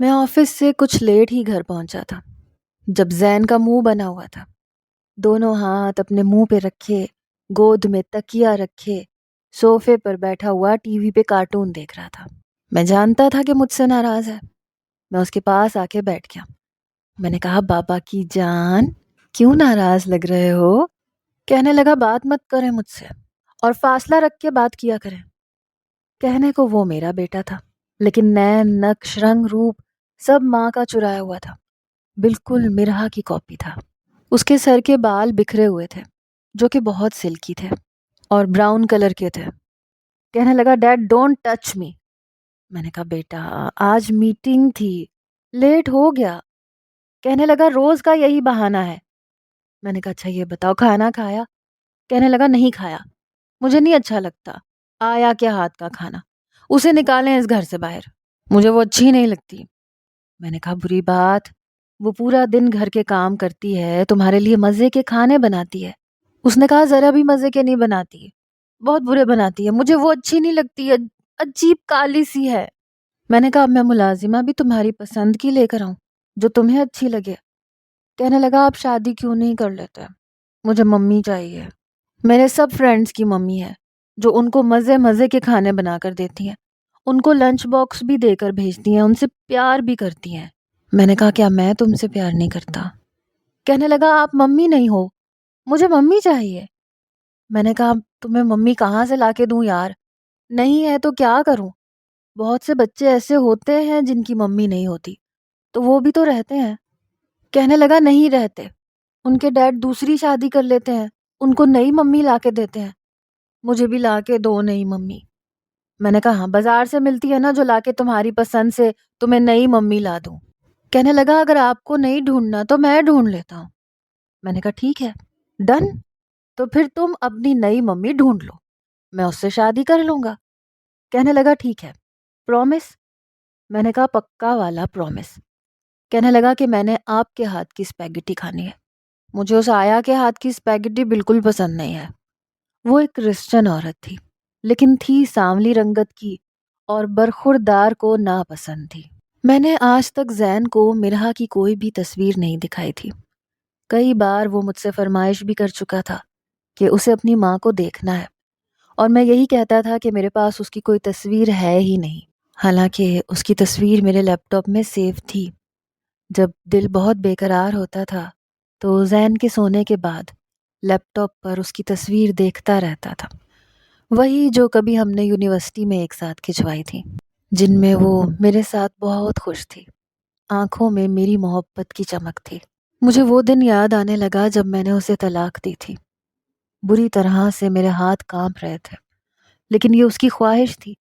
میں آفس سے کچھ لیٹ ہی گھر پہنچا تھا جب زین کا منہ بنا ہوا تھا، دونوں ہاتھ اپنے منہ پہ رکھے، گود میں تکیا رکھے، صوفے پر بیٹھا ہوا ٹی وی پہ کارٹون دیکھ رہا تھا۔ میں جانتا تھا کہ مجھ سے ناراض ہے۔ میں اس کے پاس آ کے بیٹھ گیا۔ میں نے کہا، بابا کی جان، کیوں ناراض لگ رہے ہو؟ کہنے لگا، بات مت کریں مجھ سے اور فاصلہ رکھ کے بات کیا کریں۔ کہنے کو وہ میرا بیٹا تھا، لیکن نین، نقش، رنگ، روپ سب ماں کا چرایا ہوا تھا۔ بالکل مرہا کی کاپی تھا۔ اس کے سر کے بال بکھرے ہوئے تھے جو کہ بہت سلکی تھے اور براؤن کلر کے تھے۔ کہنے لگا، ڈیڈ ڈونٹ ٹچ می۔ میں نے کہا، بیٹا آج میٹنگ تھی، لیٹ ہو گیا۔ کہنے لگا، روز کا یہی بہانہ ہے۔ میں نے کہا، اچھا یہ بتاؤ کھانا کھایا؟ کہنے لگا، نہیں کھایا، مجھے نہیں اچھا لگتا آیا کے ہاتھ کا کھانا، اسے نکالیں اس گھر سے باہر، مجھے وہ اچھی نہیں لگتی۔ میں نے کہا، بری بات، وہ پورا دن گھر کے کام کرتی ہے، تمہارے لیے مزے کے کھانے بناتی ہے۔ اس نے کہا، ذرا بھی مزے کے نہیں بناتی، بہت برے بناتی ہے، مجھے وہ اچھی نہیں لگتی، عجیب کالی سی ہے۔ میں نے کہا، اب میں ملازمہ بھی تمہاری پسند کی لے کر آؤں جو تمہیں اچھی لگے۔ کہنے لگا، آپ شادی کیوں نہیں کر لیتے؟ مجھے ممی چاہیے۔ میرے سب فرینڈز کی ممی ہے جو ان کو مزے مزے کے کھانے بنا کر دیتی ہیں، ان کو لنچ باکس بھی دے کر بھیجتی ہیں، ان سے پیار بھی کرتی ہیں۔ میں نے کہا، کیا میں تم سے پیار نہیں کرتا؟ کہنے لگا، آپ ممی نہیں ہو، مجھے ممی چاہیے۔ میں نے کہا، تمہیں ممی کہاں سے لا کے دوں یار؟ نہیں ہے تو کیا کروں؟ بہت سے بچے ایسے ہوتے ہیں جن کی ممی نہیں ہوتی، تو وہ بھی تو رہتے ہیں۔ کہنے لگا، نہیں رہتے، ان کے ڈیڈ دوسری شادی کر لیتے ہیں، ان کو نئی ممی لا کے دیتے ہیں، مجھے بھی لا کے دو نئی ممی۔ میں نے کہا، ہاں بازار سے ملتی ہے نا جو لا کے تمہاری پسند سے تمہیں نئی ممی لا دوں۔ کہنے لگا، اگر آپ کو نہیں ڈھونڈنا تو میں ڈھونڈ لیتا ہوں۔ میں نے کہا، ٹھیک ہے، ڈن، تو پھر تم اپنی نئی ممی ڈھونڈ لو، میں اس سے شادی کر لوں گا۔ کہنے لگا، ٹھیک ہے، پرومس؟ میں نے کہا، پکا والا پرومس۔ کہنے لگا کہ میں نے آپ کے ہاتھ کی اسپیگٹی کھانی ہے، مجھے اس آیا کے ہاتھ کی اسپیگٹی بالکل پسند نہیں ہے۔ وہ ایک کرسچن عورت تھی، لیکن تھی سانولی رنگت کی اور برخوردار کو ناپسند تھی۔ میں نے آج تک زین کو مرہا کی کوئی بھی تصویر نہیں دکھائی تھی۔ کئی بار وہ مجھ سے فرمائش بھی کر چکا تھا کہ اسے اپنی ماں کو دیکھنا ہے، اور میں یہی کہتا تھا کہ میرے پاس اس کی کوئی تصویر ہے ہی نہیں، حالانکہ اس کی تصویر میرے لیپ ٹاپ میں سیو تھی۔ جب دل بہت بے قرار ہوتا تھا تو زین کے سونے کے بعد لیپ ٹاپ پر اس کی تصویر دیکھتا رہتا تھا، وہی جو کبھی ہم نے یونیورسٹی میں ایک ساتھ کھنچوائی تھی، جن میں وہ میرے ساتھ بہت خوش تھی، آنکھوں میں میری محبت کی چمک تھی۔ مجھے وہ دن یاد آنے لگا جب میں نے اسے طلاق دی تھی۔ بری طرح سے میرے ہاتھ کانپ رہے تھے، لیکن یہ اس کی خواہش تھی،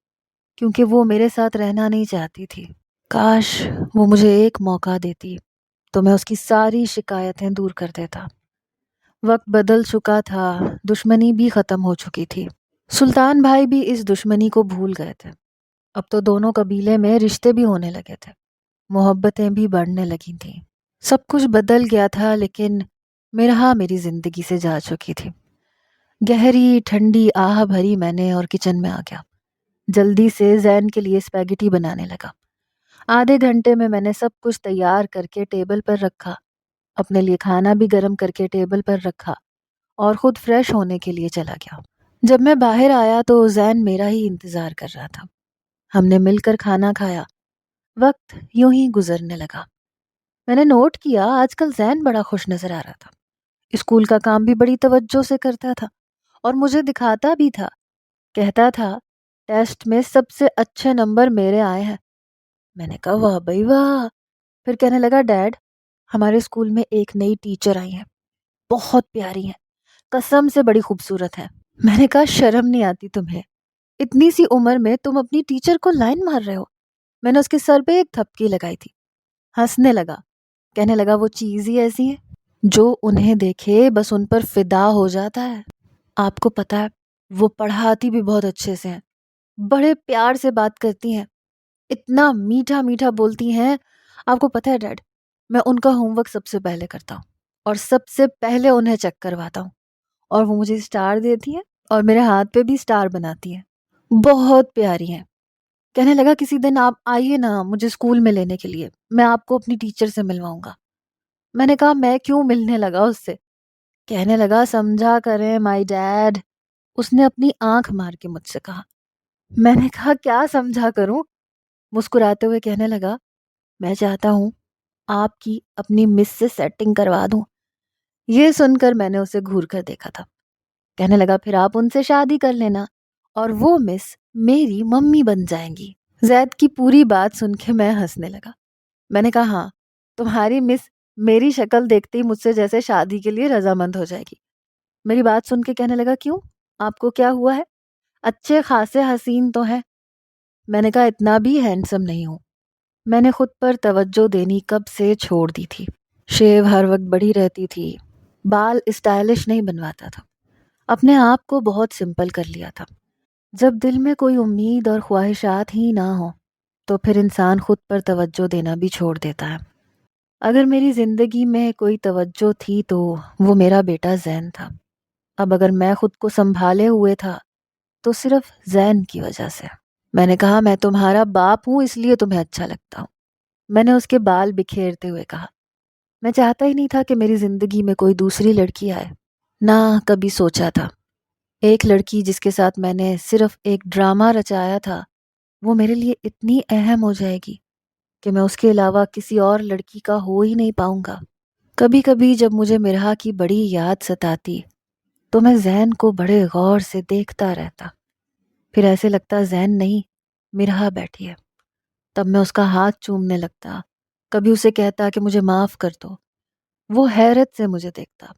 کیونکہ وہ میرے ساتھ رہنا نہیں چاہتی تھی۔ کاش وہ مجھے ایک موقع دیتی تو میں اس کی ساری شکایتیں دور کر دیتا۔ وقت بدل چکا تھا، دشمنی بھی ختم ہو چکی تھی۔ سلطان بھائی بھی اس دشمنی کو بھول گئے تھے۔ اب تو دونوں قبیلے میں رشتے بھی ہونے لگے تھے، محبتیں بھی بڑھنے لگی تھیں۔ سب کچھ بدل گیا تھا، لیکن مرہا میری زندگی سے جا چکی تھی۔ گہری ٹھنڈی آہ بھری میں نے اور کچن میں آ گیا۔ جلدی سے زین کے لیے اسپیگٹی بنانے لگا۔ آدھے گھنٹے میں نے سب کچھ تیار کر کے ٹیبل پر رکھا، اپنے لیے کھانا بھی گرم کر کے ٹیبل پر رکھا اور خود فریش ہونے کے لیے چلا گیا۔ جب میں باہر آیا تو زین میرا ہی انتظار کر رہا تھا۔ ہم نے مل کر کھانا کھایا۔ وقت یوں ہی گزرنے لگا۔ میں نے نوٹ کیا آج کل زین بڑا خوش نظر آ رہا تھا۔ اسکول کا کام بھی بڑی توجہ سے کرتا تھا اور مجھے دکھاتا بھی تھا۔ کہتا تھا، ٹیسٹ میں سب سے اچھے نمبر میرے آئے ہیں۔ میں نے کہا، واہ بھائی واہ۔ پھر کہنے لگا، ڈیڈ ہمارے اسکول میں ایک نئی ٹیچر آئی ہیں، بہت پیاری ہیں، قسم سے بڑی خوبصورت ہیں۔ میں نے کہا، شرم نہیں آتی تمہیں؟ اتنی سی عمر میں تم اپنی ٹیچر کو لائن مار رہے ہو؟ میں نے اس کے سر پہ ایک تھپکی لگائی تھی۔ ہنسنے لگا، کہنے لگا، وہ چیز ہی ایسی ہے، جو انہیں دیکھے بس ان پر فدا ہو جاتا ہے۔ آپ کو پتا ہے وہ پڑھاتی بھی بہت اچھے سے ہیں، بڑے پیار سے بات کرتی ہیں، اتنا میٹھا میٹھا بولتی ہیں۔ آپ کو پتہ ہے ڈیڈ، میں ان کا ہوم ورک سب سے پہلے کرتا ہوں اور سب سے پہلے انہیں چیک کرواتا ہوں، اور وہ مجھے اسٹار دیتی ہیں اور میرے ہاتھ پہ بھی اسٹار بناتی ہیں۔ بہت پیاری ہیں۔ کہنے لگا کسی دن آپ آئیے نا مجھے اسکول میں لینے کے لیے، میں آپ کو اپنی ٹیچر سے ملواؤں گا۔ میں نے کہا میں کیوں ملنے لگا اس سے؟ کہنے لگا سمجھا کریں مائی ڈیڈ۔ اس نے اپنی آنکھ مار کے مجھ سے کہا۔ میں نے کہا کیا سمجھا کروں؟ مسکراتے ہوئے کہنے لگا میں چاہتا ہوں آپ کی اپنی مس سے سیٹنگ کروا دوں۔ یہ سن کر میں نے اسے گھور کر دیکھا تھا۔ کہنے لگا پھر آپ ان سے شادی کر لینا اور وہ مس میری ممی بن جائیں گی۔ زید کی پوری بات سن کے میں ہنسنے لگا۔ میں نے کہا ہاں تمہاری مس میری شکل دیکھتے ہی مجھ سے جیسے شادی کے لیے رضامند ہو جائے گی۔ میری بات سن کے کہنے لگا کیوں؟ آپ کو کیا ہوا ہے؟ اچھے خاصے حسین تو ہیں۔ میں نے کہا اتنا بھی ہینڈسم نہیں ہوں۔ میں نے خود پر توجہ دینی کب سے چھوڑ دی تھی۔ شیو ہر وقت بڑی رہتی تھی، بال اسٹائلش نہیں بنواتا تھا، اپنے آپ کو بہت سمپل کر لیا تھا۔ جب دل میں کوئی امید اور خواہشات ہی نہ ہو تو پھر انسان خود پر توجہ دینا بھی چھوڑ دیتا ہے۔ اگر میری زندگی میں کوئی توجہ تھی تو وہ میرا بیٹا زین تھا۔ اب اگر میں خود کو سنبھالے ہوئے تھا تو صرف زین کی وجہ سے۔ میں نے کہا میں تمہارا باپ ہوں اس لیے تمہیں اچھا لگتا ہوں۔ میں نے اس کے بال بکھیرتے ہوئے کہا میں چاہتا ہی نہیں تھا کہ میری زندگی میں کوئی دوسری لڑکی آئے، نہ کبھی سوچا تھا۔ ایک لڑکی جس کے ساتھ میں نے صرف ایک ڈرامہ رچایا تھا وہ میرے لیے اتنی اہم ہو جائے گی کہ میں اس کے علاوہ کسی اور لڑکی کا ہو ہی نہیں پاؤں گا۔ کبھی کبھی جب مجھے مرہا کی بڑی یاد ستاتی تو میں زین کو بڑے غور سے دیکھتا رہتا، پھر ایسے لگتا زین نہیں مرہا بیٹھی ہے۔ تب میں اس کا ہاتھ چومنے لگتا، کبھی اسے کہتا کہ مجھے معاف کر دو۔ وہ حیرت سے مجھے دیکھتا،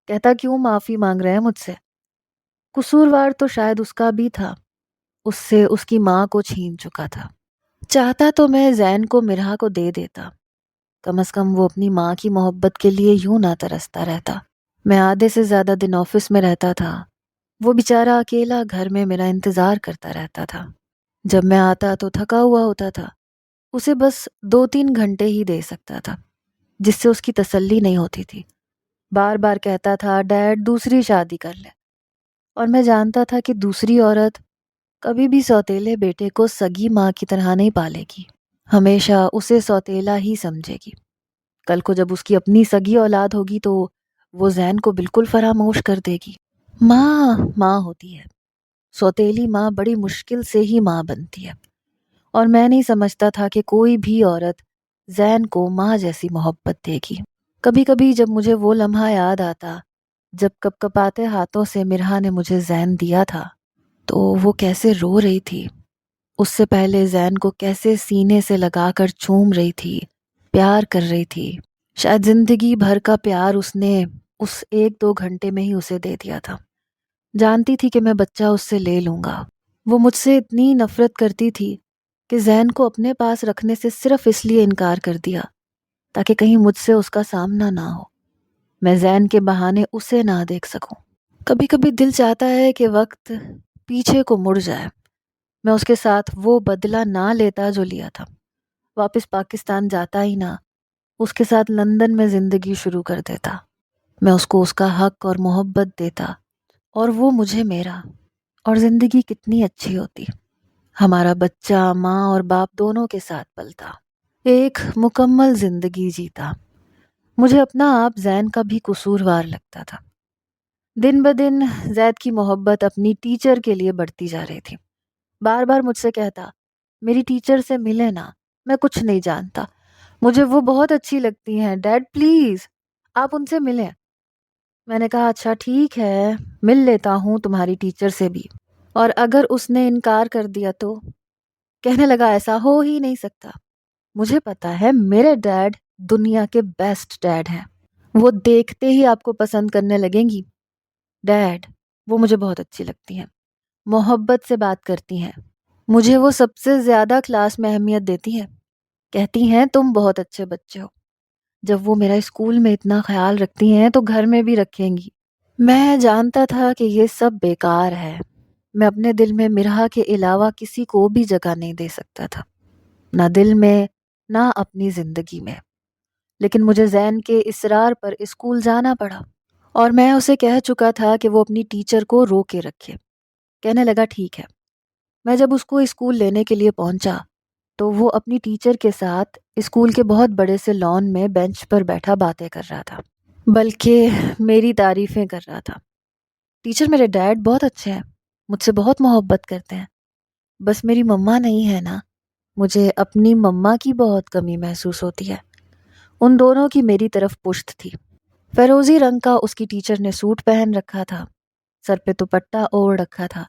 کہتا کیوں معافی مانگ رہے ہیں مجھ سے؟ قصوروار تو شاید اس کا بھی تھا، اس سے اس کی ماں کو چھین چکا تھا۔ چاہتا تو میں زین کو مرہا کو دے دیتا، کم از کم وہ اپنی ماں کی محبت کے لیے یوں نہ ترستا رہتا۔ میں آدھے سے زیادہ دن آفس میں رہتا تھا، وہ بیچارہ اکیلا گھر میں میرا انتظار کرتا رہتا تھا۔ جب میں آتا تو تھکا ہوا ہوتا تھا، اسے بس 2-3 گھنٹے ہی دے سکتا تھا، جس سے اس کی تسلی نہیں ہوتی تھی۔ بار بار کہتا تھا ڈیڈ دوسری شادی کر لے، اور میں جانتا تھا کہ دوسری عورت کبھی بھی سوتیلے بیٹے کو سگی ماں کی طرح نہیں پالے گی، ہمیشہ اسے سوتیلا ہی سمجھے گی۔ کل کو جب اس کی اپنی سگی اولاد ہوگی تو وہ زین کو بالکل فراموش کر دے گی۔ ماں ماں ہوتی ہے، سوتیلی ماں بڑی مشکل سے ہی ماں بنتی ہے، اور میں نہیں سمجھتا تھا کہ کوئی بھی عورت زین کو ماں جیسی محبت دے گی۔ کبھی کبھی جب مجھے وہ لمحہ یاد آتا جب کپ کپاتے ہاتھوں سے مرہا نے مجھے زین دیا تھا تو وہ کیسے رو رہی تھی، اس سے پہلے زین کو کیسے سینے سے لگا کر چوم رہی تھی، پیار کر رہی تھی۔ شاید زندگی بھر کا پیار اس نے اس 1-2 گھنٹے میں ہی اسے دے دیا تھا۔ جانتی تھی کہ میں بچہ اس سے لے لوں گا۔ وہ مجھ سے اتنی نفرت کرتی تھی کہ زین کو اپنے پاس رکھنے سے صرف اس لیے انکار کر دیا تاکہ کہیں مجھ سے اس کا سامنا نہ ہو، میں زین کے بہانے اسے نہ دیکھ سکوں۔ کبھی کبھی دل چاہتا ہے کہ وقت پیچھے کو مڑ جائے، میں اس کے ساتھ وہ بدلہ نہ لیتا جو لیا تھا، واپس پاکستان جاتا ہی نہ، اس کے ساتھ لندن میں زندگی شروع کر دیتا، میں اس کو اس کا حق اور محبت دیتا اور وہ مجھے میرا، اور زندگی کتنی اچھی ہوتی، ہمارا بچہ ماں اور باپ دونوں کے ساتھ پلتا، ایک مکمل زندگی جیتا۔ مجھے اپنا آپ زین کا بھی قصوروار لگتا تھا۔ دن بدن زید کی محبت اپنی ٹیچر کے لیے بڑھتی جا رہی تھی۔ بار بار مجھ سے کہتا میری ٹیچر سے ملے نا، میں کچھ نہیں جانتا، مجھے وہ بہت اچھی لگتی ہیں، ڈیڈ پلیز آپ ان سے ملیں۔ میں نے کہا اچھا ٹھیک ہے مل لیتا ہوں تمہاری ٹیچر سے بھی، اور اگر اس نے انکار کر دیا تو؟ کہنے لگا ایسا ہو ہی نہیں سکتا، مجھے پتا ہے میرے ڈیڈ دنیا کے بیسٹ ڈیڈ ہیں، وہ دیکھتے ہی آپ کو پسند کرنے لگیں گی۔ ڈیڈ وہ مجھے بہت اچھی لگتی ہیں، محبت سے بات کرتی ہیں، مجھے وہ سب سے زیادہ کلاس میں اہمیت دیتی ہیں، کہتی ہیں تم بہت اچھے بچے ہو۔ جب وہ میرا اسکول میں اتنا خیال رکھتی ہیں تو گھر میں بھی رکھیں گی۔ میں جانتا تھا کہ یہ سب بیکار ہے، میں اپنے دل میں مرہا کے علاوہ کسی کو بھی جگہ نہیں دے سکتا تھا، نہ دل میں نہ اپنی زندگی میں، لیکن مجھے زین کے اصرار پر اسکول جانا پڑا، اور میں اسے کہہ چکا تھا کہ وہ اپنی ٹیچر کو رو کے رکھے۔ کہنے لگا ٹھیک ہے، میں جب اس کو اسکول لینے کے لیے پہنچا تو وہ اپنی ٹیچر کے ساتھ اسکول کے بہت بڑے سے لان میں بینچ پر بیٹھا باتیں کر رہا تھا، بلکہ میری تعریفیں کر رہا تھا۔ ٹیچر میرے ڈیڈ بہت اچھے ہیں، مجھ سے بہت محبت کرتے ہیں، بس میری مما نہیں ہے نا، مجھے اپنی مما کی بہت کمی محسوس ہوتی ہے۔ ان دونوں کی میری طرف پشت تھی۔ فیروزی رنگ کا اس کی ٹیچر نے سوٹ پہن رکھا تھا، سر پہ دوپٹہ اوڑھ رکھا تھا۔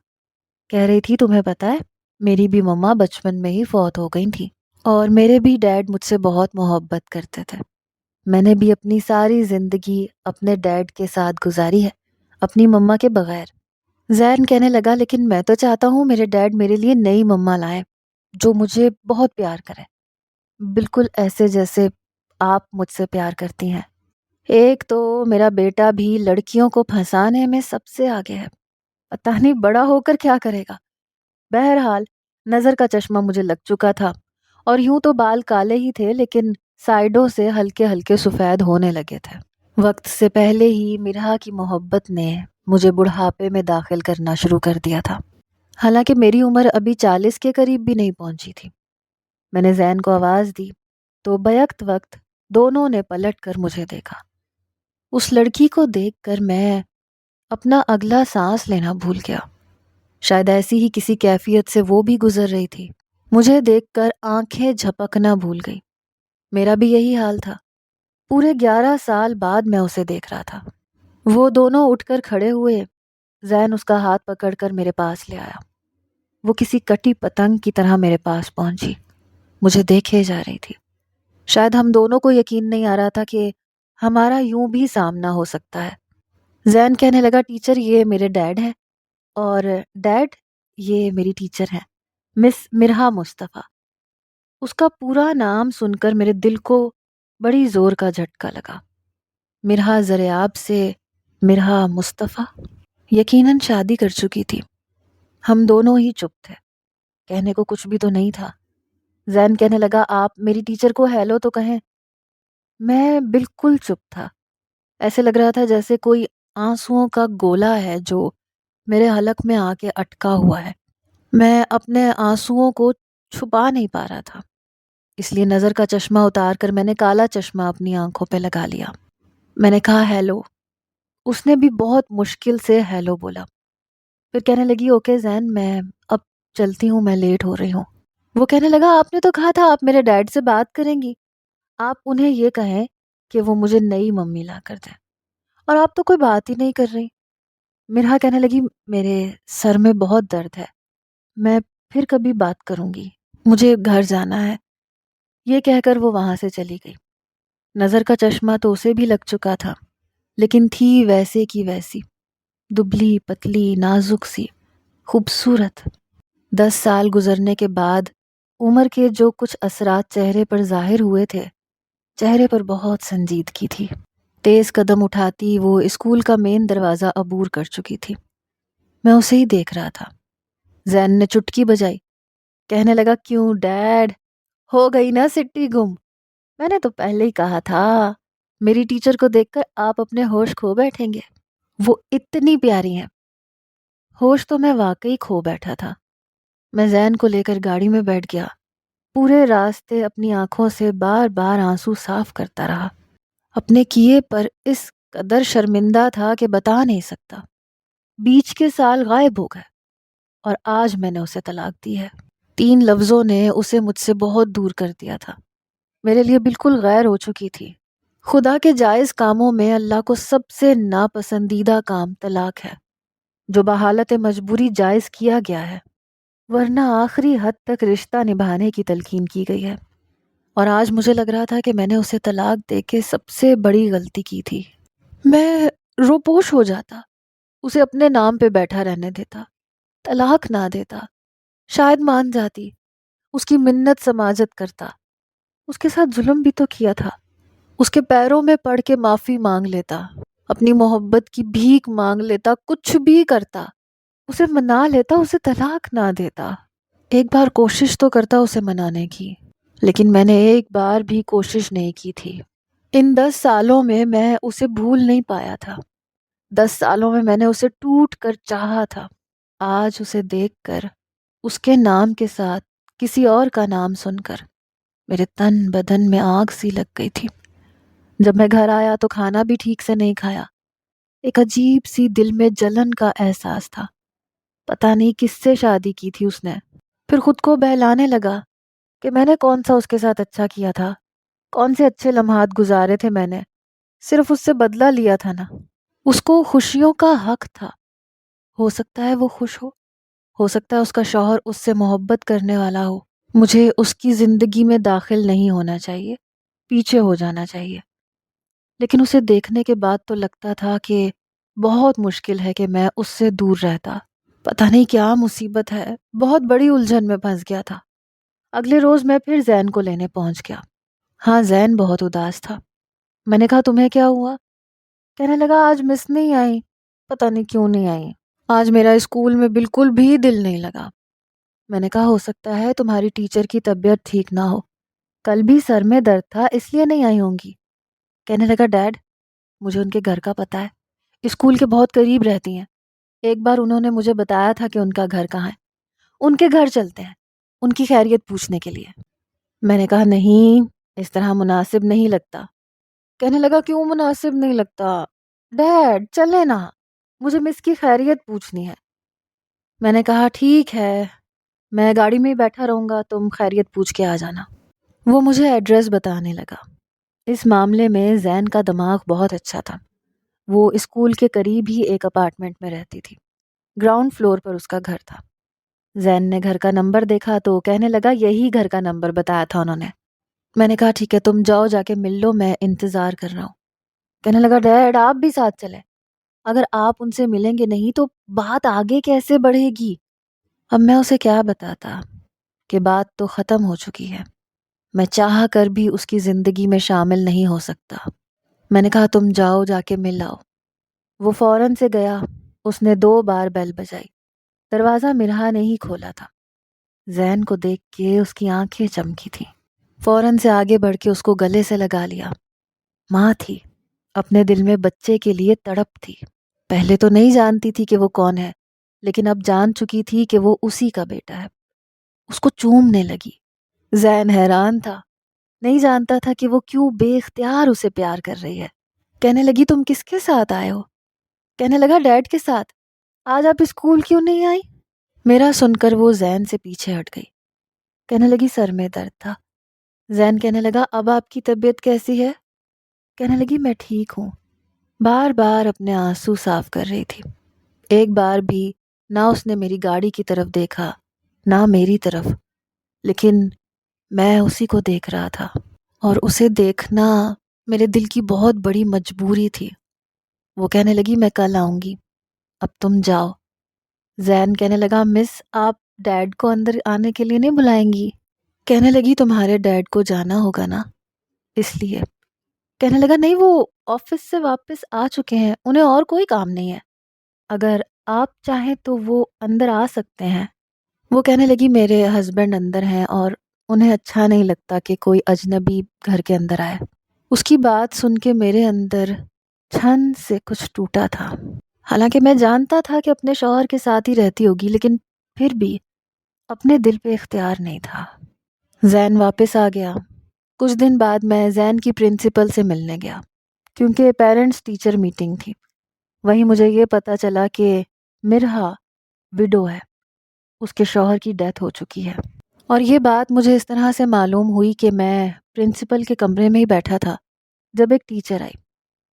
کہہ رہی تھی تمہیں پتہ ہے میری بھی مما بچپن میں ہی فوت ہو گئی تھی اور میرے بھی ڈیڈ مجھ سے بہت محبت کرتے تھے۔ میں نے بھی اپنی ساری زندگی اپنے ڈیڈ کے ساتھ گزاری ہے، اپنی مما کے بغیر۔ زین کہنے لگا لیکن میں تو چاہتا ہوں میرے ڈیڈ میرے لیے نئی مما لائیں جو مجھے بہت پیار کرے، بالکل ایسے جیسے آپ مجھ سے پیار کرتی ہیں۔ ایک تو میرا بیٹا بھی لڑکیوں کو پھنسانے میں سب سے آگے ہے، پتہ نہیں بڑا ہو کر کیا کرے گا۔ بہرحال نظر کا چشمہ مجھے لگ چکا تھا اور یوں تو بال کالے ہی تھے لیکن سائیڈوں سے ہلکے ہلکے سفید ہونے لگے تھے۔ وقت سے پہلے ہی مرحا کی محبت نے مجھے بڑھاپے میں داخل کرنا شروع کر دیا تھا، حالانکہ میری عمر ابھی 40 کے قریب بھی نہیں پہنچی تھی۔ میں نے زین کو آواز دی تو بیک وقت دونوں نے پلٹ کر مجھے دیکھا۔ اس لڑکی کو دیکھ کر میں اپنا اگلا سانس لینا بھول گیا، شاید ایسی ہی کسی کیفیت سے وہ بھی گزر رہی تھی۔ مجھے دیکھ کر آنکھیں جھپکنا بھول گئی، میرا بھی یہی حال تھا۔ پورے 11 سال بعد میں اسے دیکھ رہا تھا۔ وہ دونوں اٹھ کر کھڑے ہوئے، زین اس کا ہاتھ پکڑ کر میرے پاس لے آیا۔ وہ کسی کٹی پتنگ کی طرح میرے پاس پہنچی، مجھے دیکھے جا رہی تھی۔ شاید ہم دونوں کو یقین نہیں آ رہا تھا کہ ہمارا یوں بھی سامنا ہو سکتا ہے۔ زین کہنے لگا ٹیچر یہ میرے ڈیڈ ہیں اور ڈیڈ یہ میری ٹیچر ہیں، مس مرحا مصطفیٰ۔ اس کا پورا نام سن کر میرے دل کو بڑی زور کا جھٹکا لگا۔ مرحا زریاب سے مرحا مصطفیٰ، یقیناً شادی کر چکی تھی۔ ہم دونوں ہی چپ تھے، کہنے کو کچھ بھی تو نہیں تھا۔ زین کہنے لگا آپ میری ٹیچر کو ہیلو تو کہیں۔ میں بالکل چپ تھا، ایسے لگ رہا تھا جیسے کوئی آنسوؤں کا گولا ہے جو میرے حلق میں آ کے اٹکا ہوا ہے۔ میں اپنے آنسوؤں کو چھپا نہیں پا رہا تھا، اس لیے نظر کا چشمہ اتار کر میں نے کالا چشمہ اپنی آنکھوں پہ لگا لیا۔ میں نے کہا ہیلو، اس نے بھی بہت مشکل سے ہیلو بولا، پھر کہنے لگی اوکے زین میں اب چلتی ہوں، میں لیٹ ہو رہی ہوں۔ وہ کہنے لگا آپ نے تو کہا تھا آپ میرے ڈیڈ سے بات کریں گی، آپ انہیں یہ کہیں کہ وہ مجھے نئی ممی لا کر دیں، اور آپ تو کوئی بات ہی نہیں کر رہی۔ مرحا کہنے لگی میرے سر میں بہت درد ہے، میں پھر کبھی بات کروں گی، مجھے گھر جانا ہے۔ یہ کہہ کر وہ وہاں سے چلی گئی۔ نظر کا چشمہ تو اسے بھی لگ چکا تھا، لیکن تھی ویسے کی ویسی، دبلی پتلی نازک سی، خوبصورت۔ 10 سال گزرنے کے بعد عمر کے جو کچھ اثرات چہرے پر ظاہر ہوئے تھے، چہرے پر بہت سنجیدگی تھی۔ تیز قدم اٹھاتی وہ اسکول کا مین دروازہ عبور کر چکی تھی۔ میں اسے ہی دیکھ رہا تھا۔ زین نے چٹکی بجائی، کہنے لگا کیوں ڈیڈ، ہو گئی نا سٹی گم؟ میں نے تو پہلے ہی کہا تھا میری ٹیچر کو دیکھ کر آپ اپنے ہوش کھو بیٹھیں گے، وہ اتنی پیاری ہیں۔ ہوش تو میں واقعی کھو بیٹھا تھا۔ میں زین کو لے کر گاڑی میں بیٹھ گیا، پورے راستے اپنی آنکھوں سے بار بار آنسو صاف کرتا رہا۔ اپنے کیے پر اس قدر شرمندہ تھا کہ بتا نہیں سکتا۔ بیچ کے سال غائب ہو گئے اور آج میں نے اسے طلاق دی ہے۔ 3 لفظوں نے اسے مجھ سے بہت دور کر دیا تھا، میرے لیے بالکل غیر ہو چکی تھی۔ خدا کے جائز کاموں میں اللہ کو سب سے ناپسندیدہ کام طلاق ہے، جو بحالت مجبوری جائز کیا گیا ہے، ورنہ آخری حد تک رشتہ نبھانے کی تلقین کی گئی ہے۔ اور آج مجھے لگ رہا تھا کہ میں نے اسے طلاق دے کے سب سے بڑی غلطی کی تھی۔ میں روپوش ہو جاتا، اسے اپنے نام پہ بیٹھا رہنے دیتا، طلاق نہ دیتا، شاید مان جاتی، اس کی منت سماجت کرتا، اس کے ساتھ ظلم بھی تو کیا تھا، اس کے پیروں میں پڑ کے معافی مانگ لیتا، اپنی محبت کی بھیک مانگ لیتا، کچھ بھی کرتا، اسے منا لیتا، اسے طلاق نہ دیتا، ایک بار کوشش تو کرتا اسے منانے کی، لیکن میں نے ایک بار بھی کوشش نہیں کی تھی۔ ان 10 سالوں میں اسے بھول نہیں پایا تھا، 10 سالوں میں نے اسے ٹوٹ کر چاہا تھا۔ آج اسے دیکھ کر اس کے نام کے ساتھ کسی اور کا نام سن کر میرے تن بدن میں آگ سی لگ گئی تھی۔ جب میں گھر آیا تو کھانا بھی ٹھیک سے نہیں کھایا۔ ایک عجیب سی دل میں جلن کا احساس تھا۔ پتہ نہیں کس سے شادی کی تھی اس نے۔ پھر خود کو بہلانے لگا کہ میں نے کون سا اس کے ساتھ اچھا کیا تھا، کون سے اچھے لمحات گزارے تھے میں نے، صرف اس سے بدلہ لیا تھا نا۔ اس کو خوشیوں کا حق تھا، ہو سکتا ہے وہ خوش ہو سکتا ہے اس کا شوہر اس سے محبت کرنے والا ہو۔ مجھے اس کی زندگی میں داخل نہیں ہونا چاہیے، پیچھے ہو جانا چاہیے۔ لیکن اسے دیکھنے کے بعد تو لگتا تھا کہ بہت مشکل ہے کہ میں اس سے دور رہتا۔ پتہ نہیں کیا مصیبت ہے، بہت بڑی الجھن میں پھنس گیا تھا۔ اگلے روز میں پھر زین کو لینے پہنچ گیا۔ ہاں، زین بہت اداس تھا۔ میں نے کہا تمہیں کیا ہوا؟ کہنے لگا آج مس نہیں آئی، پتہ نہیں کیوں نہیں آئی، آج میرا اسکول میں بالکل بھی دل نہیں لگا۔ میں نے کہا ہو سکتا ہے تمہاری ٹیچر کی طبیعت ٹھیک نہ ہو، کل بھی سر میں درد تھا اس لیے نہیں آئی ہوں گی۔ کہنے لگا ڈیڈ مجھے ان کے گھر کا پتہ ہے، اسکول کے بہت قریب رہتی ہیں، ایک بار انہوں نے مجھے بتایا تھا کہ ان کا گھر کہاں ہے، ان کے گھر چلتے ہیں ان کی خیریت پوچھنے کے لیے۔ میں نے کہا نہیں، اس طرح مناسب نہیں لگتا۔ کہنے لگا کیوں مناسب نہیں لگتا؟ ڈیڈ چلے نا، مجھے مس کی خیریت پوچھنی ہے۔ میں نے کہا ٹھیک ہے، میں گاڑی میں ہی بیٹھا رہوں گا، تم خیریت پوچھ کے آ جانا۔ وہ مجھے ایڈریس بتانے لگا۔ اس معاملے میں زین کا دماغ بہت اچھا تھا۔ وہ اسکول کے قریب ہی ایک اپارٹمنٹ میں رہتی تھی، گراؤنڈ فلور پر اس کا گھر تھا۔ زین نے گھر کا نمبر دیکھا تو کہنے لگا یہی گھر کا نمبر بتایا تھا انہوں نے۔ میں نے کہا ٹھیک ہے تم جاؤ جا کے مل لو، میں انتظار کر رہا ہوں۔ کہنے لگا ڈیڈ آپ بھی ساتھ چلیں، اگر آپ ان سے ملیں گے نہیں تو بات آگے کیسے بڑھے گی؟ اب میں اسے کیا بتاتا کہ بات تو ختم ہو چکی ہے، میں چاہ کر بھی اس کی زندگی میں شامل نہیں ہو سکتا۔ میں نے کہا تم جاؤ جا کے مل آؤ۔ وہ فوراً سے گیا۔ اس نے 2 بار بیل بجائی، دروازہ مرہا نے ہی کھولا تھا۔ زین کو دیکھ کے اس کی آنکھیں چمکی تھیں۔ فوراً سے آگے بڑھ کے اس کو گلے سے لگا لیا۔ ماں تھی، اپنے دل میں بچے کے لیے تڑپ تھی۔ پہلے تو نہیں جانتی تھی کہ وہ کون ہے، لیکن اب جان چکی تھی کہ وہ اسی کا بیٹا ہے۔ اس کو چومنے لگی۔ زین حیران تھا، نہیں جانتا تھا کہ وہ کیوں بے اختیار اسے پیار کر رہی ہے۔ کہنے لگی تم کس کے ساتھ آئے ہو؟ کہنے لگا ڈیڈ کے ساتھ۔ آج آپ اسکول کیوں نہیں آئی؟ میرا سن کر وہ زین سے پیچھے ہٹ گئی۔ کہنے لگی سر میں درد تھا۔ زین کہنے لگا اب آپ کی طبیعت کیسی ہے؟ کہنے لگی میں ٹھیک ہوں۔ بار بار اپنے آنسو صاف کر رہی تھی۔ ایک بار بھی نہ اس نے میری گاڑی کی طرف دیکھا نہ میری طرف، لیکن میں اسی کو دیکھ رہا تھا، اور اسے دیکھنا میرے دل کی بہت بڑی مجبوری تھی۔ وہ کہنے لگی میں کل آؤں گی، اب تم جاؤ۔ زین کہنے لگا مس آپ ڈیڈ کو اندر آنے کے لیے نہیں بلائیں گی؟ کہنے لگی تمہارے ڈیڈ کو جانا ہوگا نا، اس لیے۔ کہنے لگا نہیں، وہ آفس سے واپس آ چکے ہیں، انہیں اور کوئی کام نہیں ہے، اگر آپ چاہیں تو وہ اندر آ سکتے ہیں۔ وہ کہنے لگی میرے ہسبینڈ اندر ہیں اور انہیں اچھا نہیں لگتا کہ کوئی اجنبی گھر کے اندر آئے۔ اس کی بات سن کے میرے اندر چھن سے کچھ ٹوٹا تھا۔ حالانکہ میں جانتا تھا کہ اپنے شوہر کے ساتھ ہی رہتی ہوگی، لیکن پھر بھی اپنے دل پہ اختیار نہیں تھا۔ زین واپس آ گیا۔ کچھ دن بعد میں زین کی پرنسپل سے ملنے گیا، کیونکہ پیرنٹس ٹیچر میٹنگ تھی۔ وہیں مجھے یہ پتا چلا کہ مرہا وڈو ہے، اس کے شوہر کی ڈیتھ ہو چکی ہے۔ اور یہ بات مجھے اس طرح سے معلوم ہوئی کہ میں پرنسپل کے کمرے میں ہی بیٹھا تھا جب ایک ٹیچر آئی۔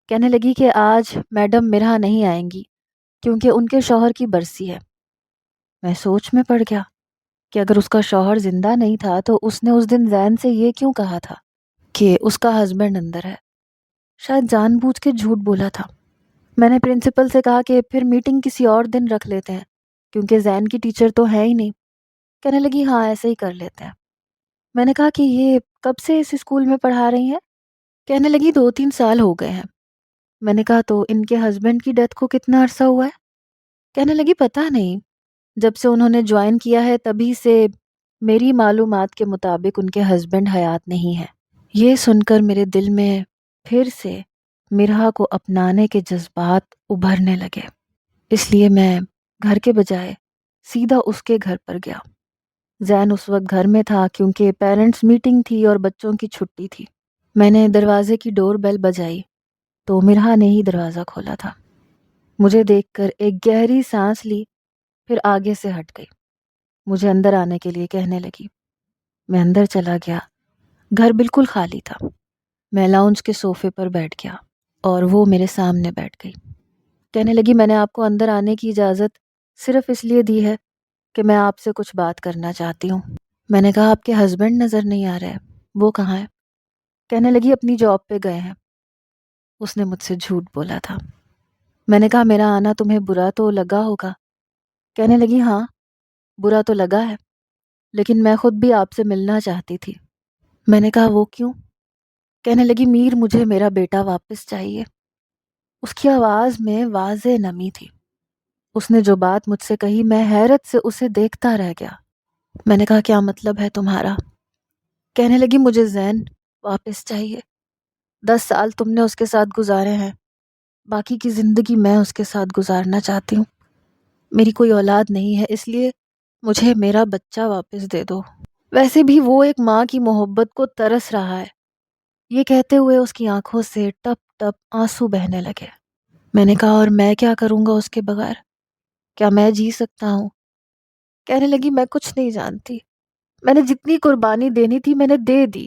کہنے لگی کہ آج میڈم مرہا نہیں آئیں گی کیونکہ ان کے شوہر کی برسی ہے۔ میں سوچ میں پڑ گیا کہ اگر اس کا شوہر زندہ نہیں تھا تو اس نے اس دن زین سے یہ کیوں کہا تھا کہ اس کا ہسبینڈ اندر ہے؟ شاید جان بوجھ کے جھوٹ بولا تھا۔ میں نے پرنسپل سے کہا کہ پھر میٹنگ کسی اور دن رکھ لیتے ہیں کیونکہ زین کی ٹیچر تو ہے ہی نہیں۔ کہنے لگی ہاں ایسے ہی کر لیتے ہیں۔ میں نے کہا کہ یہ کب سے اس اسکول میں پڑھا رہی ہیں؟ کہنے لگی 2-3 سال ہو گئے ہیں۔ میں نے کہا تو ان کے ہسبینڈ کی ڈیتھ کو کتنا عرصہ ہوا ہے؟ کہنے لگی پتہ نہیں، جب سے انہوں نے جوائن کیا ہے تبھی سے میری معلومات کے مطابق ان کے ہسبینڈ حیات نہیں ہے۔ یہ سن کر میرے دل میں پھر سے مرہا کو اپنانے کے جذبات ابھرنے لگے، اس لیے میں گھر کے بجائے سیدھا اس کے گھر پر گیا۔ زین اس وقت گھر میں تھا کیونکہ پیرنٹس میٹنگ تھی اور بچوں کی چھٹی تھی۔ میں نے دروازے کی ڈور بیل بجائی تو مرہا نے ہی دروازہ کھولا تھا۔ مجھے دیکھ کر ایک گہری سانس لی، پھر آگے سے ہٹ گئی۔ مجھے اندر آنے کے لیے کہنے لگی۔ میں اندر چلا گیا۔ گھر بالکل خالی تھا۔ میں لاؤنج کے صوفے پر بیٹھ گیا اور وہ میرے سامنے بیٹھ گئی۔ کہنے لگی میں نے آپ کو اندر آنے کی اجازت صرف اس لیے دی ہے کہ میں آپ سے کچھ بات کرنا چاہتی ہوں۔ میں نے کہا آپ کے ہسبینڈ نظر نہیں آ رہے، وہ کہاں ہے؟ کہنے لگی اپنی جاب پہ گئے ہیں۔ اس نے مجھ سے جھوٹ بولا تھا۔ میں نے کہا میرا آنا تمہیں برا تو لگا ہوگا؟ کہنے لگی ہاں برا تو لگا ہے، لیکن میں خود بھی آپ سے ملنا چاہتی تھی۔ میں نے کہا وہ کیوں؟ کہنے لگی میر مجھے میرا بیٹا واپس چاہیے۔ اس کی آواز میں واضح نمی تھی۔ اس نے جو بات مجھ سے کہی میں حیرت سے اسے دیکھتا رہ گیا۔ میں نے کہا کیا مطلب ہے تمہارا؟ کہنے لگی مجھے زین واپس چاہیے۔ 10 سال تم نے اس کے ساتھ گزارے ہیں، باقی کی زندگی میں اس کے ساتھ گزارنا چاہتی ہوں۔ میری کوئی اولاد نہیں ہے، اس لیے مجھے میرا بچہ واپس دے دو۔ ویسے بھی وہ ایک ماں کی محبت کو ترس رہا ہے۔ یہ کہتے ہوئے اس کی آنکھوں سے ٹپ ٹپ آنسو بہنے لگے۔ میں نے کہا اور میں کیا کروں گا اس کے بغیر؟ کیا میں جی سکتا ہوں؟ کہنے لگی میں کچھ نہیں جانتی، میں نے جتنی قربانی دینی تھی میں نے دے دی،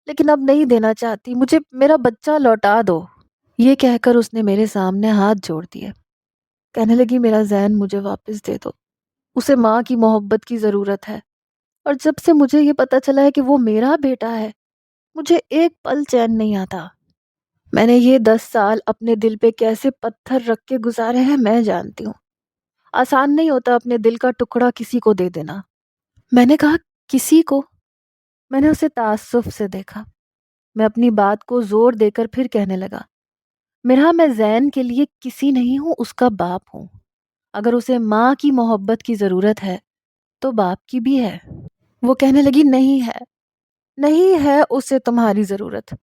لیکن اب نہیں دینا چاہتی، مجھے میرا بچہ لوٹا دو۔ یہ کہہ کر اس نے میرے سامنے ہاتھ جوڑ دیے۔ کہنے لگی میرا زین مجھے واپس دے دو، اسے ماں کی محبت کی ضرورت ہے، اور جب سے مجھے یہ پتا چلا ہے کہ وہ میرا بیٹا ہے مجھے ایک پل چین نہیں آتا۔ میں نے یہ 10 سال اپنے دل پہ کیسے پتھر رکھ کے گزارے ہیں میں جانتی ہوں۔ آسان نہیں ہوتا اپنے دل کا ٹکڑا کسی کو دے دینا۔ میں نے کہا کسی کو؟ میں نے اسے تعصب سے دیکھا۔ میں اپنی بات کو زور دے کر پھر کہنے لگا میرا میں زین کے لیے کسی نہیں ہوں، اس کا باپ ہوں۔ اگر اسے ماں کی محبت کی ضرورت ہے تو باپ کی بھی ہے۔ وہ کہنے لگی نہیں ہے، نہیں ہے اسے تمہاری ضرورت۔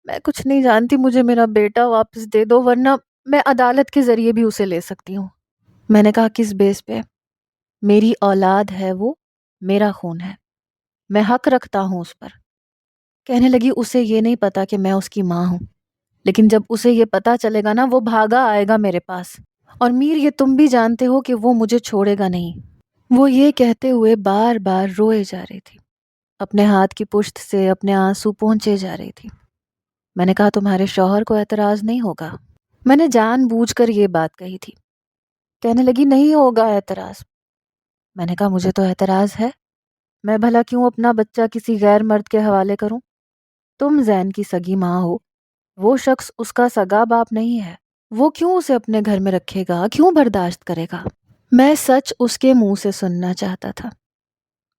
میں کچھ نہیں جانتی، مجھے میرا بیٹا واپس دے دو ورنہ میں عدالت کے ذریعے بھی اسے لے سکتی ہوں۔ میں نے کہا کس بیس پہ؟ میری اولاد ہے وہ، میرا خون ہے، میں حق رکھتا ہوں اس پر۔ کہنے لگی اسے یہ نہیں پتا کہ میں اس کی ماں ہوں، لیکن جب اسے یہ پتا چلے گا نا وہ بھاگا آئے گا میرے پاس، اور میر یہ تم بھی جانتے ہو کہ وہ مجھے چھوڑے گا نہیں۔ وہ یہ کہتے ہوئے بار بار روئے جا رہی تھی، اپنے ہاتھ کی پشت سے اپنے آنسو پونچھے جا رہی تھی۔ میں نے کہا تمہارے شوہر کو اعتراض نہیں ہوگا؟ میں نے جان بوجھ کر یہ بات کہی تھی۔ کہنے لگی نہیں ہوگا اعتراض۔ میں نے کہا مجھے تو اعتراض ہے، میں بھلا کیوں اپنا بچہ کسی غیر مرد کے حوالے کروں؟ تم زین کی سگی ماں ہو، وہ شخص اس کا سگا باپ نہیں ہے، وہ کیوں اسے اپنے گھر میں رکھے گا، کیوں برداشت کرے گا؟ میں سچ اس کے منہ سے سننا چاہتا تھا۔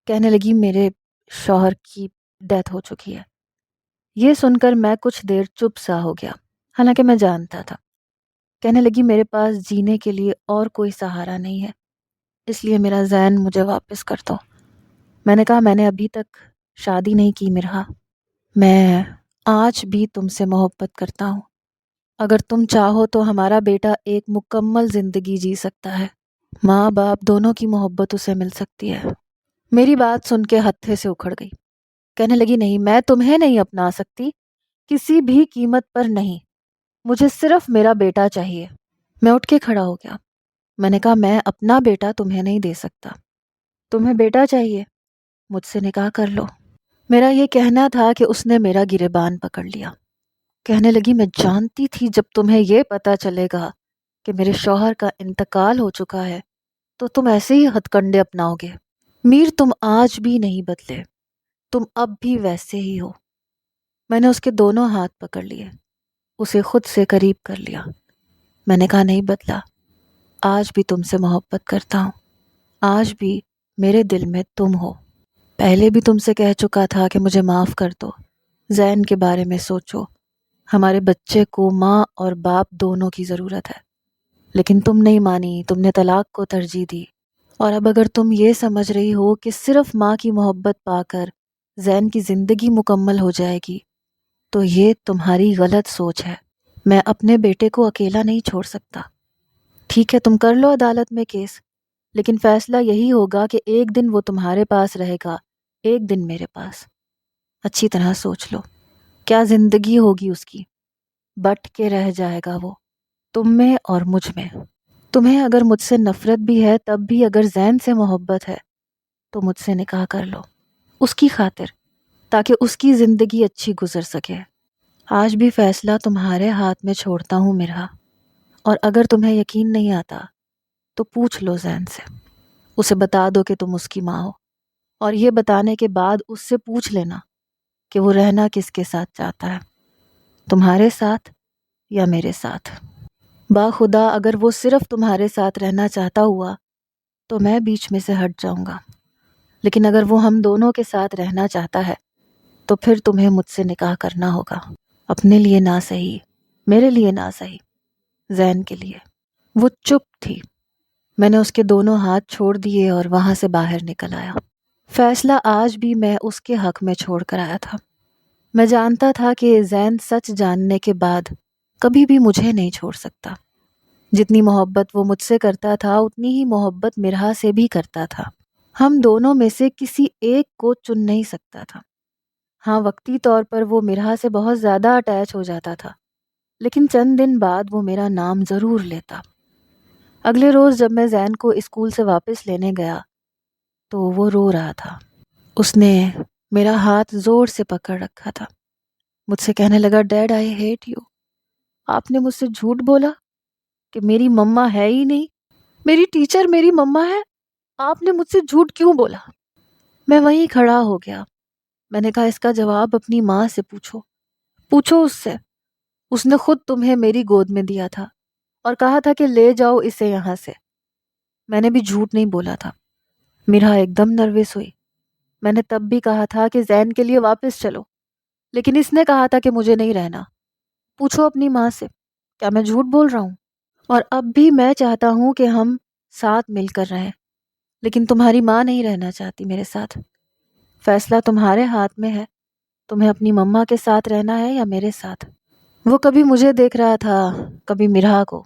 کہنے لگی میرے شوہر کی ڈیتھ ہو چکی ہے۔ یہ سن کر میں کچھ دیر چپ سا ہو گیا، حالانکہ میں جانتا تھا۔ کہنے لگی میرے پاس جینے کے لیے اور کوئی سہارا نہیں ہے، اس لیے میرا زین مجھے واپس کر دو۔ میں نے کہا میں نے ابھی تک شادی نہیں کی مرہا، میں آج بھی تم سے محبت کرتا ہوں۔ اگر تم چاہو تو ہمارا بیٹا ایک مکمل زندگی جی سکتا ہے، ماں باپ دونوں کی محبت اسے مل سکتی ہے۔ میری بات سن کے ہتھے سے اکھڑ گئی۔ کہنے لگی نہیں، میں تمہیں نہیں اپنا سکتی، کسی بھی قیمت پر نہیں، مجھے صرف میرا بیٹا چاہیے۔ میں اٹھ کے کھڑا ہو گیا۔ میں نے کہا میں اپنا بیٹا تمہیں نہیں دے سکتا، تمہیں بیٹا چاہیے، مجھ سے نکاح کر لو۔ میرا یہ کہنا تھا کہ اس نے میرا گریبان پکڑ لیا۔ کہنے لگی میں جانتی تھی جب تمہیں یہ پتا چلے گا کہ میرے شوہر کا انتقال ہو چکا ہے تو تم ایسے ہی ہتھ کنڈے اپناؤ گے۔ میر تم آج بھی نہیں بدلے، تم اب بھی ویسے ہی ہو۔ میں نے اس کے دونوں ہاتھ پکڑ لیے، اسے خود سے قریب کر لیا۔ میں نے کہا نہیں بدلا، آج بھی تم سے محبت کرتا ہوں، آج بھی میرے دل میں تم ہو۔ پہلے بھی تم سے کہہ چکا تھا کہ مجھے معاف کر دو، زین کے بارے میں سوچو، ہمارے بچے کو ماں اور باپ دونوں کی ضرورت ہے، لیکن تم نہیں مانی، تم نے طلاق کو ترجیح دی۔ اور اب اگر تم یہ سمجھ رہی ہو کہ صرف ماں کی محبت پا کر زین کی زندگی مکمل ہو جائے گی تو یہ تمہاری غلط سوچ ہے۔ میں اپنے بیٹے کو اکیلا نہیں چھوڑ سکتا۔ ٹھیک ہے تم کر لو عدالت میں کیس، لیکن فیصلہ یہی ہوگا کہ ایک دن وہ تمہارے پاس رہے گا، ایک دن میرے پاس۔ اچھی طرح سوچ لو، کیا زندگی ہوگی اس کی، بٹ کے رہ جائے گا وہ تم میں اور مجھ میں۔ تمہیں اگر مجھ سے نفرت بھی ہے، تب بھی اگر زین سے محبت ہے تو مجھ سے نکاح کر لو، اس کی خاطر، تاکہ اس کی زندگی اچھی گزر سکے۔ آج بھی فیصلہ تمہارے ہاتھ میں چھوڑتا ہوں مرہا، اور اگر تمہیں یقین نہیں آتا تو پوچھ لو زین سے، اسے بتا دو کہ تم اس کی ماں ہو، اور یہ بتانے کے بعد اس سے پوچھ لینا کہ وہ رہنا کس کے ساتھ چاہتا ہے، تمہارے ساتھ یا میرے ساتھ۔ باخدا اگر وہ صرف تمہارے ساتھ رہنا چاہتا ہوا تو میں بیچ میں سے ہٹ جاؤں گا، لیکن اگر وہ ہم دونوں کے ساتھ رہنا چاہتا ہے تو پھر تمہیں مجھ سے نکاح کرنا ہوگا، اپنے لیے نہ صحیح، میرے لیے نہ صحیح، زین کے لیے۔ وہ چپ تھی۔ میں نے اس کے دونوں ہاتھ چھوڑ دیے اور وہاں سے باہر نکل آیا۔ فیصلہ آج بھی میں اس کے حق میں چھوڑ کر آیا تھا۔ میں جانتا تھا کہ زین سچ جاننے کے بعد کبھی بھی مجھے نہیں چھوڑ سکتا۔ جتنی محبت وہ مجھ سے کرتا تھا اتنی ہی محبت مرہا سے بھی کرتا تھا۔ ہم دونوں میں سے کسی ایک کو چن نہیں سکتا تھا۔ ہاں، وقتی طور پر وہ مرہا سے بہت زیادہ اٹیچ ہو جاتا تھا، لیکن چند دن بعد وہ میرا نام ضرور لیتا۔ اگلے روز جب میں زین کو اسکول سے واپس لینے گیا تو وہ رو رہا تھا۔ اس نے میرا ہاتھ زور سے پکڑ رکھا تھا۔ مجھ سے کہنے لگا، ڈیڈ آئی ہیٹ یو، آپ نے مجھ سے جھوٹ بولا کہ میری مما ہے ہی نہیں، میری ٹیچر میری مما ہے، آپ نے مجھ سے جھوٹ کیوں بولا؟ میں وہیں کھڑا ہو گیا۔ میں نے کہا، اس کا جواب اپنی ماں سے پوچھو اس سے، اس نے خود تمہیں میری گود میں دیا تھا اور کہا تھا کہ لے جاؤ اسے یہاں سے۔ میں نے بھی جھوٹ نہیں بولا تھا۔ میرا ایک دم نروس ہوئی۔ میں نے تب بھی کہا تھا کہ زین کے لیے واپس چلو، لیکن اس نے کہا تھا کہ مجھے نہیں رہنا۔ پوچھو اپنی ماں سے، کیا میں جھوٹ بول رہا ہوں؟ اور اب بھی میں چاہتا ہوں کہ ہم ساتھ مل کر رہیں، لیکن تمہاری ماں نہیں رہنا چاہتی میرے ساتھ۔ فیصلہ تمہارے ہاتھ میں ہے، تمہیں اپنی مما کے ساتھ رہنا ہے یا میرے ساتھ۔ وہ کبھی مجھے دیکھ رہا تھا، کبھی مرہا کو،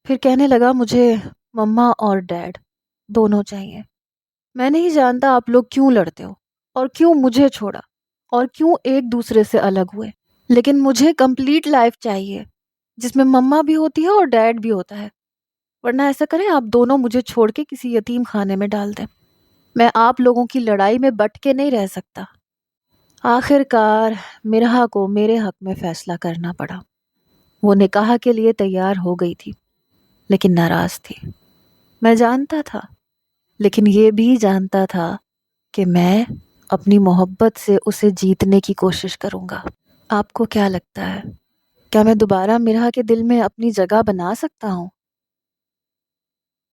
پھر کہنے لگا، مجھے مما اور ڈیڈ دونوں چاہیے۔ میں نہیں جانتا آپ لوگ کیوں لڑتے ہو اور کیوں مجھے چھوڑا اور کیوں ایک دوسرے سے الگ ہوئے، لیکن مجھے کمپلیٹ لائف چاہیے جس میں مما بھی ہوتی ہے اور ڈیڈ بھی ہوتا ہے، ورنہ ایسا کریں آپ دونوں مجھے چھوڑ کے کسی یتیم خانے میں ڈال دیں۔ میں آپ لوگوں کی لڑائی میں بٹ کے نہیں رہ سکتا۔ آخر کار مرہا کو میرے حق میں فیصلہ کرنا پڑا۔ وہ نکاح کے لیے تیار ہو گئی تھی، لیکن ناراض تھی۔ میں جانتا تھا، لیکن یہ بھی جانتا تھا کہ میں اپنی محبت سے اسے جیتنے کی کوشش کروں گا۔ آپ کو کیا لگتا ہے؟ کیا میں دوبارہ مرہا کے دل میں اپنی جگہ بنا سکتا ہوں؟